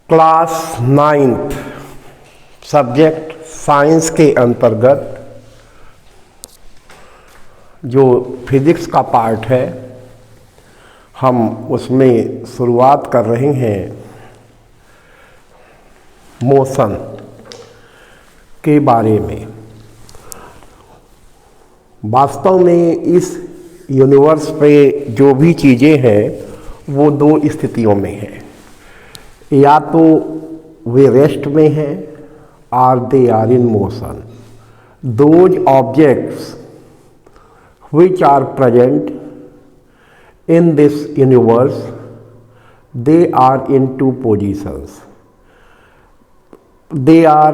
Class 9th subject science के अंतर्गत जो फिजिक्स का पार्ट है, हम उसमें शुरुआत कर रहे हैं मोशन के बारे में। वास्तव में इस यूनिवर्स पे जो भी चीज़ें हैं वो दो स्थितियों में हैं, या तो वे रेस्ट में हैं और they are in motion. Those objects which are present in this universe, they are in two positions. They are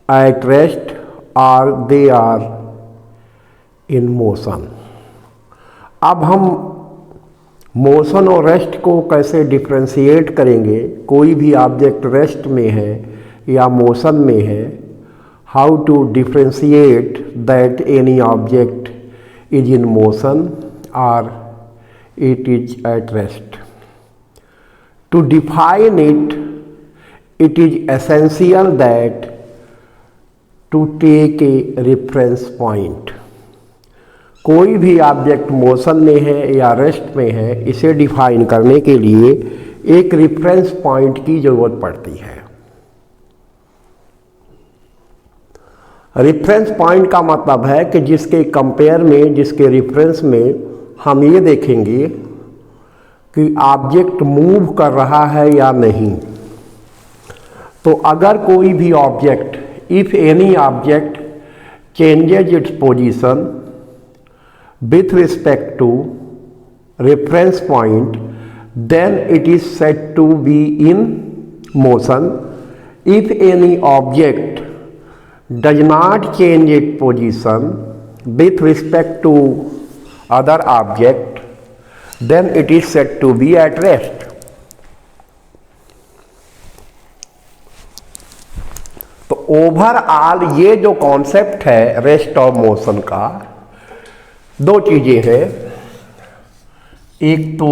at rest or they are in motion. अब हम मोशन और रेस्ट को कैसे डिफ्रेंशिएट करेंगे? कोई भी ऑब्जेक्ट रेस्ट में है या मोशन में है, how to differentiate that any object is in motion or it is at rest. To define it, it is essential that to take a reference point. कोई भी ऑब्जेक्ट मोशन में है या रेस्ट में है, इसे डिफाइन करने के लिए एक रिफरेंस पॉइंट की ज़रूरत पड़ती है। रेफरेंस पॉइंट का मतलब है कि जिसके कंपेयर में, जिसके रेफरेंस में हम ये देखेंगे कि ऑब्जेक्ट मूव कर रहा है या नहीं। तो अगर कोई भी object, if any object changes its position with respect to reference point, then it is said to be in motion. If any object does not change its position with respect to other object, then it is said to be at rest. तो overall ये जो concept है rest और motion का, दो चीजें हैं। एक तो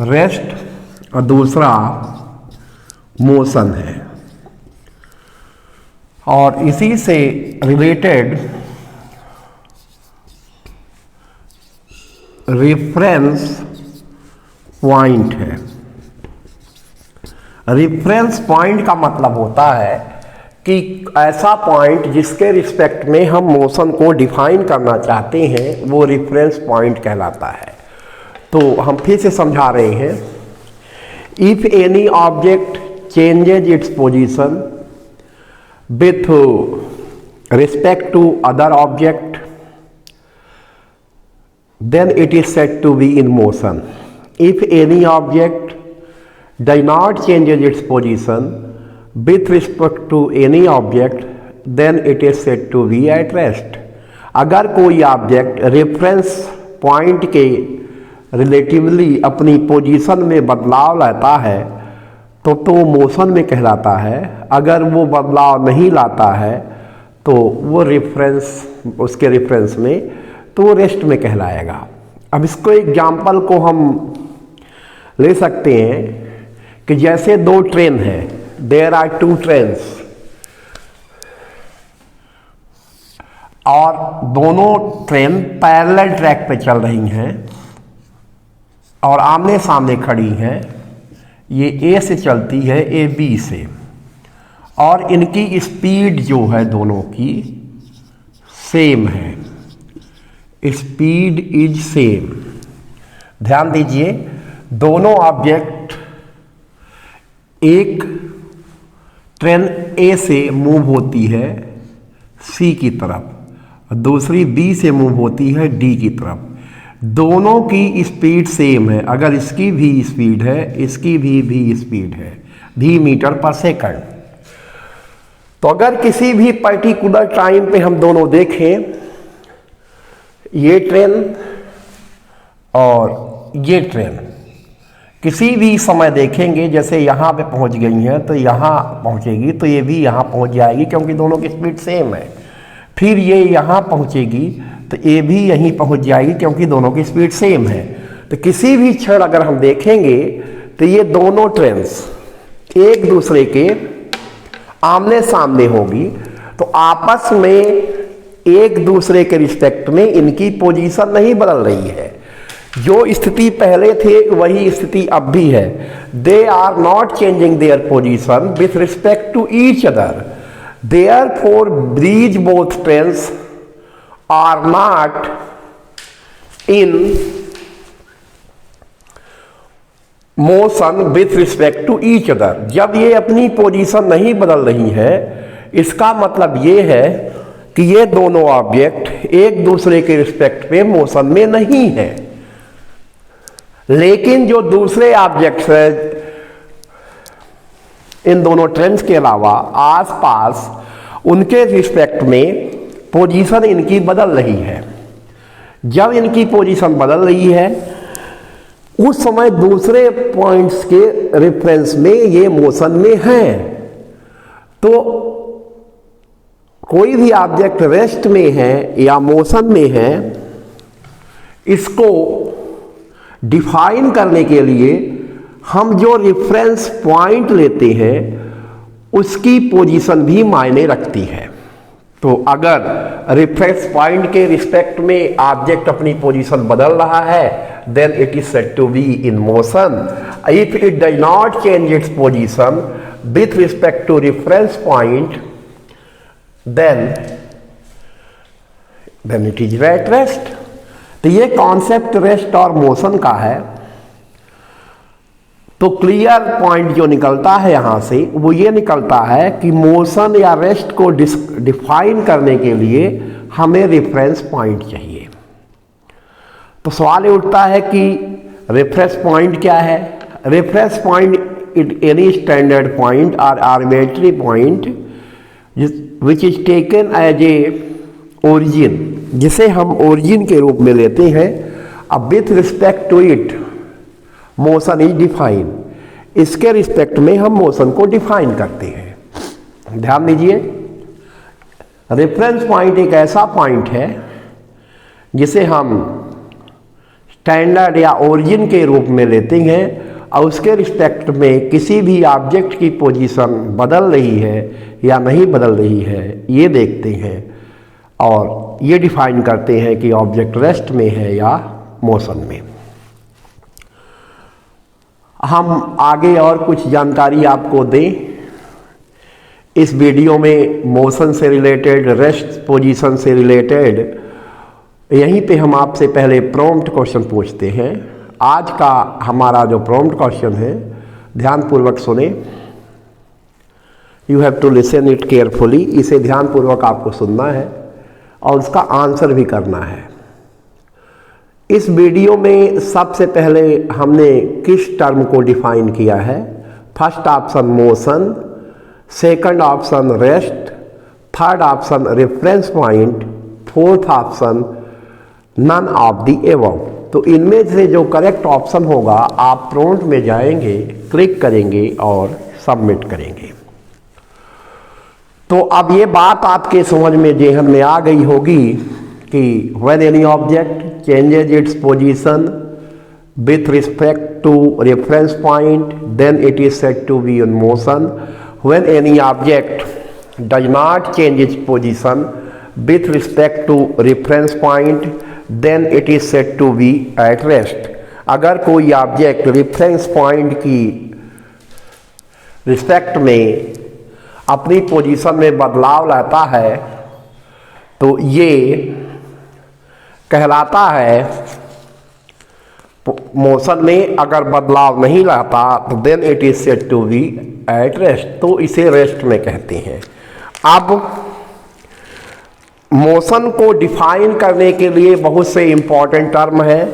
रेस्ट और दूसरा मोशन है, और इसी से रिलेटेड रेफरेंस पॉइंट है। रेफरेंस पॉइंट का मतलब होता है कि ऐसा पॉइंट जिसके रिस्पेक्ट में हम मोशन को डिफाइन करना चाहते हैं, वो रेफरेंस पॉइंट कहलाता है। तो हम फिर से समझा रहे हैं, if any object changes its position with respect to other object, then it is said to be in motion. If any object does not change its position with respect to any object, then it is said to be at rest. अगर कोई object reference point के relatively अपनी position में बदलाव लाता है तो motion में कहलाता है। अगर वो बदलाव नहीं लाता है तो वो रेफरेंस, उसके रेफरेंस में, तो वो रेस्ट में कहलाएगा। अब इसको एग्जाम्पल को हम ले सकते हैं कि जैसे दो ट्रेन है, देयर आर टू ट्रेन्स, और दोनों ट्रेन पैरेलल ट्रैक पे चल रही हैं और आमने सामने खड़ी हैं। ये ए से चलती है, ए बी से, और इनकी स्पीड जो है दोनों की सेम है। Speed is same. ध्यान दीजिए, दोनों ऑब्जेक्ट, एक ट्रेन ए से मूव होती है सी की तरफ, दूसरी बी से मूव होती है डी की तरफ। दोनों की स्पीड सेम है। अगर इसकी भी स्पीड है, इसकी भी स्पीड है, भी मीटर पर सेकंड। तो अगर किसी भी पर्टिकुलर टाइम पे हम दोनों देखें, ये ट्रेन और ये ट्रेन किसी भी समय देखेंगे, जैसे यहाँ पे पहुँच गई हैं तो यहाँ पहुँचेगी, तो ये भी यहाँ पहुँच जाएगी क्योंकि दोनों की स्पीड सेम है। फिर ये यहाँ पहुँचेगी तो ये भी यहीं पहुँच जाएगी क्योंकि दोनों की स्पीड सेम है। तो किसी भी क्षण अगर हम देखेंगे तो ये दोनों ट्रेन्स एक दूसरे के आमने सामने होगी, तो आपस में एक दूसरे के रिस्पेक्ट में इनकी पोजीशन नहीं बदल रही है। जो स्थिति पहले थे वही स्थिति अब भी है। They are not changing their position with respect to each other, therefore breeze both trains are not in motion with respect to each other. जब ये अपनी पोजीशन नहीं बदल रही है, इसका मतलब ये है कि ये दोनों ऑब्जेक्ट एक दूसरे के रिस्पेक्ट में मोशन में नहीं है। लेकिन जो दूसरे ऑब्जेक्ट्स है इन दोनों ट्रेन्स के अलावा आसपास, उनके रिस्पेक्ट में पोजीशन इनकी बदल रही है। जब इनकी पोजीशन बदल रही है, उस समय दूसरे पॉइंट्स के रेफरेंस में ये मोशन में हैं। तो कोई भी ऑब्जेक्ट रेस्ट में है या मोशन में है, इसको डिफाइन करने के लिए हम जो रेफरेंस पॉइंट लेते हैं उसकी पोजीशन भी मायने रखती है। तो अगर रेफरेंस पॉइंट के रिस्पेक्ट में ऑब्जेक्ट अपनी पोजीशन बदल रहा है, then it is said to be in motion. If it does not change its position with respect to reference point, then it is at rest. तो ये कॉन्सेप्ट रेस्ट और motion का है। तो क्लियर पॉइंट जो निकलता है यहां से वो ये निकलता है कि मोशन या रेस्ट को डिफाइन करने के लिए हमें रेफरेंस पॉइंट चाहिए। तो सवाल ये उठता है कि रेफरेंस पॉइंट क्या है। Reference point it any standard point और arbitrary point which is taken as a origin, जिसे हम ओरिजिन के रूप में लेते हैं। अब with respect to it motion is define, इसके रिस्पेक्ट में हम मोशन को डिफाइन करते हैं। ध्यान दीजिए, रेफरेंस पॉइंट एक ऐसा पॉइंट है जिसे हम स्टैंडर्ड या ओरिजिन के रूप में लेते हैं और उसके रिस्पेक्ट में किसी भी ऑब्जेक्ट की पोजीशन बदल रही है या नहीं बदल रही है ये देखते हैं और ये डिफाइन करते हैं कि ऑब्जेक्ट रेस्ट में है या मोशन में। हम आगे और कुछ जानकारी आपको दें इस वीडियो में मोशन से रिलेटेड, रेस्ट पोजीशन से रिलेटेड। यहीं पे हम आपसे पहले प्रॉम्प्ट क्वेश्चन पूछते हैं। आज का हमारा जो प्रॉम्प्ट क्वेश्चन है, ध्यानपूर्वक सुने। You have to listen it carefully, इसे ध्यानपूर्वक आपको सुनना है और उसका आंसर भी करना है। इस वीडियो में सबसे पहले हमने किस टर्म को डिफाइन किया है। First option motion, second option rest, third option reference point, fourth option none of the above. तो इनमें से जो करेक्ट ऑप्शन होगा आप प्रॉम्प्ट में जाएंगे, क्लिक करेंगे और सबमिट करेंगे। तो अब ये बात आपके समझ में जेहन में आ गई होगी कि when any object changes its position with respect to reference point, then it is said to be in motion. When any object does not change its position with respect to reference point, then it is said to be at rest. अगर कोई object reference point की respect में अपनी position में बदलाव लाता है तो ये कहलाता है मोशन में। अगर बदलाव नहीं लाता तो then it is said to be at rest, तो इसे रेस्ट में कहते हैं। अब मोशन को डिफाइन करने के लिए बहुत से इंपॉर्टेंट टर्म है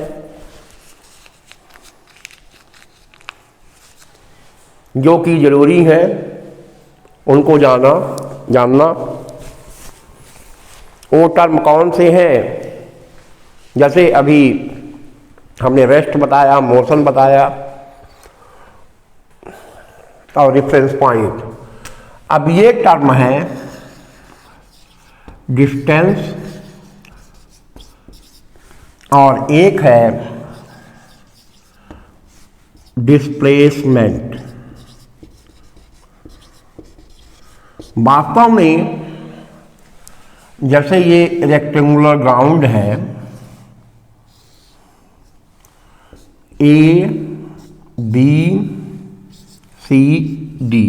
जो कि जरूरी है उनको जानना। वो टर्म कौन से हैं? जैसे अभी हमने रेस्ट बताया, मोशन बताया और रेफरेंस पॉइंट। अब ये टर्म है डिस्टेंस और एक है डिस्प्लेसमेंट। वास्तव में जैसे ये रेक्टेंगुलर ग्राउंड है, ए बी सी डी,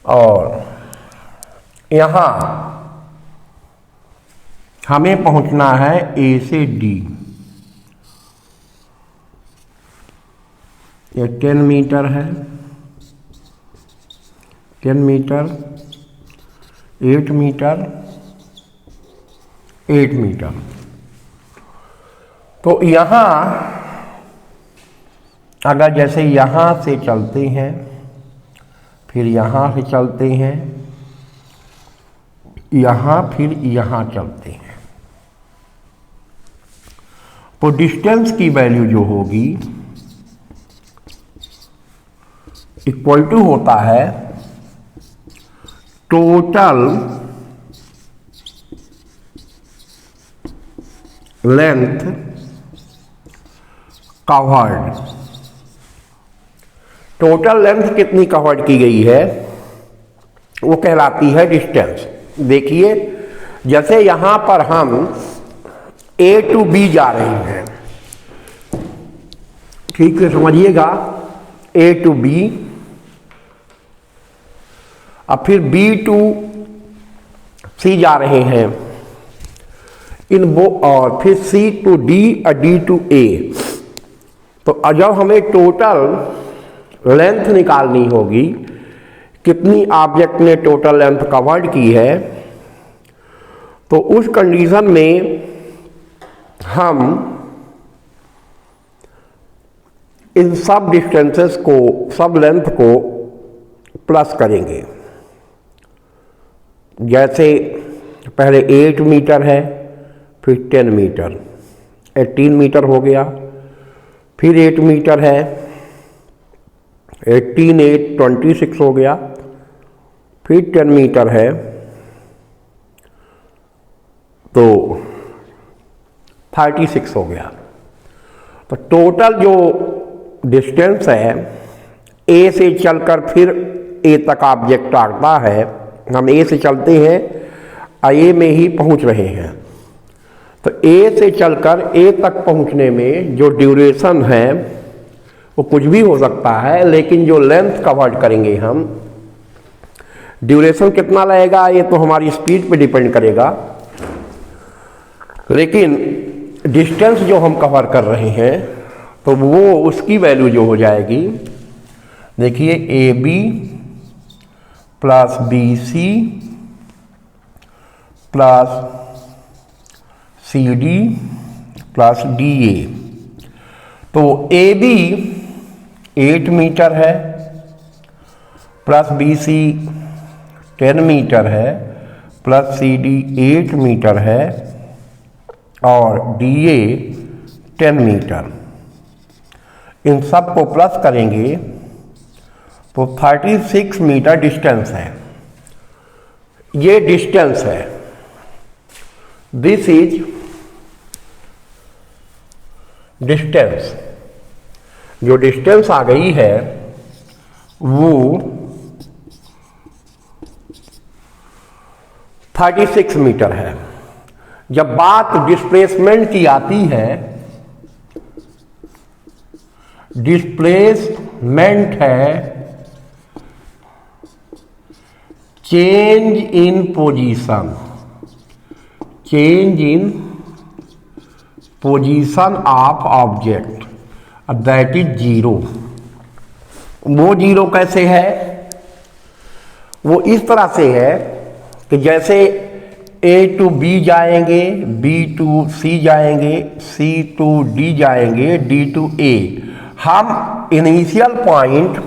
और यहाँ हमें पहुंचना है ए से डी। ये 10 मीटर है, 10 मीटर, 8 मीटर, 8 मीटर। तो यहाँ अगर जैसे यहाँ से चलते हैं, फिर यहाँ से चलते हैं, यहाँ फिर यहाँ चलते हैं, तो डिस्टेंस की वैल्यू जो होगी इक्वल टू होता है total length covered. Total length कितनी कवर्ड की गई है वो कहलाती है डिस्टेंस। देखिए जैसे यहां पर हम A टू B जा रहे हैं, ठीक से समझिएगा, A टू B, अब फिर B टू C जा रहे हैं इन वो, और फिर C टू D और D टू A। तो जब हमें टोटल लेंथ निकालनी होगी, कितनी ऑब्जेक्ट ने टोटल लेंथ कवर्ड की है, तो उस कंडीशन में हम इन सब डिस्टेंसेस को, सब लेंथ को प्लस करेंगे। जैसे पहले 8 मीटर है, फिर 10 मीटर, 18 मीटर हो गया, फिर 8 मीटर है, 18 8 26 हो गया, फिर 10 मीटर है, तो 36 हो गया। तो टोटल जो डिस्टेंस है ए से चलकर फिर ए तक ऑब्जेक्ट आता है, हम ए से चलते हैं और ए में ही पहुंच रहे हैं, तो ए से चलकर ए तक पहुंचने में जो ड्यूरेशन है वो कुछ भी हो सकता है, लेकिन जो लेंथ कवर करेंगे हम, ड्यूरेशन कितना लगेगा ये तो हमारी स्पीड पे डिपेंड करेगा, लेकिन डिस्टेंस जो हम कवर कर रहे हैं तो वो उसकी वैल्यू जो हो जाएगी, देखिए A B plus B C plus C D plus D A. तो ए बी 8 मीटर है, प्लस बी सी 10 मीटर है, प्लस सी डी 8 मीटर है, और डी ए 10 मीटर। इन सब को प्लस करेंगे तो 36 मीटर डिस्टेंस है। ये डिस्टेंस है, दिस इज डिस्टेंस। जो डिस्टेंस आ गई है वो 36 मीटर है। जब बात डिस्प्लेसमेंट की आती है, डिस्प्लेसमेंट है change in position, change in position of object, that is zero. वो जीरो कैसे है? वो इस तरह से है कि जैसे A टू B जाएंगे, B टू C जाएंगे, C टू D जाएंगे, D टू A। हम इनिशियल पॉइंट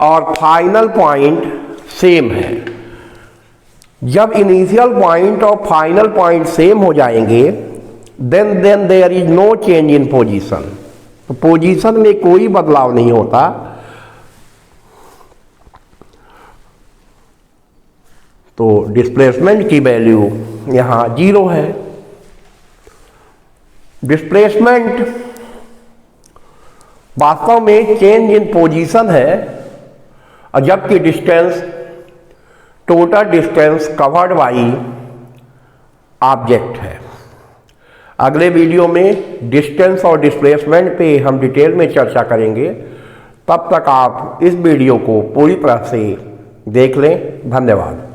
और फाइनल पॉइंट सेम है। जब इनिशियल पॉइंट और फाइनल पॉइंट सेम हो जाएंगे, then there is no change in position. तो पोजीशन में कोई बदलाव नहीं होता। तो डिस्प्लेसमेंट की वैल्यू यहाँ 0 है। डिस्प्लेसमेंट वास्तव में चेंज इन पोजीशन है, और जबकि distance total distance covered by object है। अगले वीडियो में डिस्टेंस और डिस्प्लेसमेंट पे हम डिटेल में चर्चा करेंगे। तब तक आप इस वीडियो को पूरी तरह से देख लें। धन्यवाद।